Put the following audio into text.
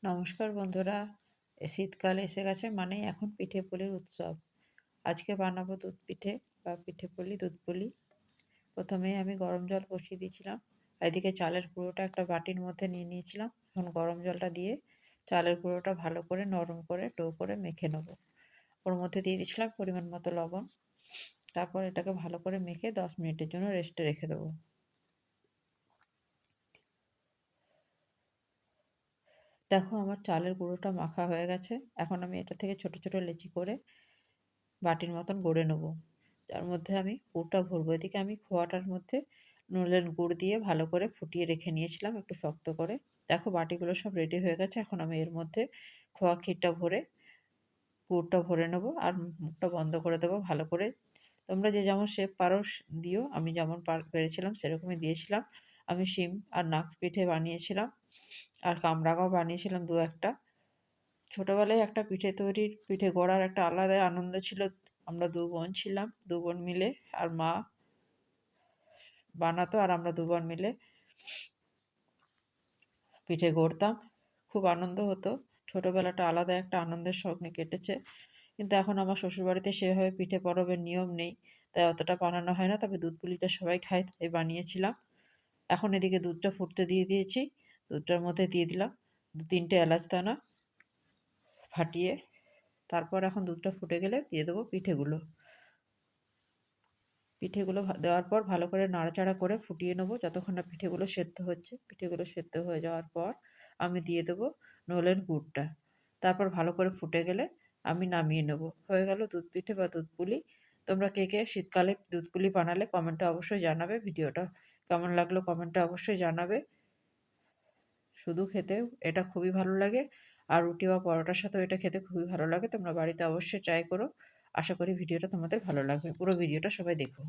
নমস্কার বন্ধুরা, শীতকাল এসে গেছে মানেই এখন পিঠে পুলির উৎসব। আজকে বানাবো দুধ পিঠে বা পিঠে পুলি, দুধ পুলি। প্রথমেই আমি গরম জল বসিয়ে দিয়েছিলাম। এদিকে চালের গুঁড়োটা একটা বাটির মধ্যে নিয়ে নিয়েছিলাম। এখন গরম জলটা দিয়ে চালের গুঁড়োটা ভালো করে নরম করে ডো করে মেখে নেবো। ওর মধ্যে দিয়ে দিয়েছিলাম পরিমাণ মতো লবণ। তারপর এটাকে ভালো করে মেখে 10 মিনিটের জন্য রেস্টে রেখে দেবো। দেখো আমার চালের গুঁড়োটা মাখা হয়ে গেছে। এখন আমি এটা থেকে ছোট ছোট লেচি করে বাটির মতন গড়ে নেব, যার মধ্যে আমি পুরটা ভরবো। এদিকে আমি খোয়াটার মধ্যে নলেন গুড় দিয়ে ভালো করে ফুটিয়ে রেখে নিয়েছিলাম একটু শক্ত করে। দেখো বাটিগুলো সব রেডি হয়ে গেছে। এখন আমি এর মধ্যে খোয়া ক্ষীরটা ভরে পুরটা ভরে নেবো আর মুখটা বন্ধ করে দেবো ভালো করে। তোমরা যে যেমন শেপ পারো দিও, আমি যেমন পেরেছিলাম সেরকমই দিয়েছিলাম। আমি শিম আর নাক পিঠে বানিয়েছিলাম আর কামরাঙাও বানিয়েছিলাম দু একটা। ছোটবেলায় একটা পিঠে গড়ার একটা আলাদাই আনন্দ ছিল। আমরা দু বোন ছিলাম, দু বোন মিলে, আর মা বানাতো আর আমরা দু বোন মিলে পিঠে গড়তাম। খুব আনন্দ হতো। ছোটবেলাটা আলাদা একটা আনন্দের সঙ্গে কেটেছে। কিন্তু এখন আমার শ্বশুরবাড়িতে সেভাবে পিঠে পরবের নিয়ম নেই, তাই অতটা বানানো হয় না। তবে দুধ পুলিটা সবাই খায় তাই বানিয়েছিলাম। এখন এদিকে দুধটা ফুটতে দিয়ে দিয়েছি। দুধটার মধ্যে দিয়ে দিলাম 2-3টে এলাচ দানা ফাটিয়ে। তারপর এখন দুধটা ফুটে গেলে দিয়ে দেবো পিঠেগুলো। পিঠেগুলো দেওয়ার পর ভালো করে নাড়াচাড়া করে ফুটিয়ে নেবো যতক্ষণ না পিঠেগুলো সেদ্ধ হচ্ছে। পিঠেগুলো সেদ্ধ হয়ে যাওয়ার পর আমি দিয়ে দেবো নলেন গুড়টা। তারপর ভালো করে ফুটে গেলে আমি নামিয়ে নেব। হয়ে গেল দুধ পিঠে বা দুধ পুলি। তোমরা কে কে শীতকালে দুধ পুলি বানালে কমেন্টে অবশ্যই জানাবে। ভিডিওটা কেমন লাগলো কমেন্টে অবশ্যই জানাবে। শুধু খেতেও এটা খুবই ভালো লাগে, আর রুটি বা পরোটার সাথেও এটা খেতে খুবই ভালো লাগে। তোমরা বাড়িতে অবশ্যই ট্রাই করো। আশা করি ভিডিওটা তোমাদের ভালো লাগবে। পুরো ভিডিওটা সবাই দেখো।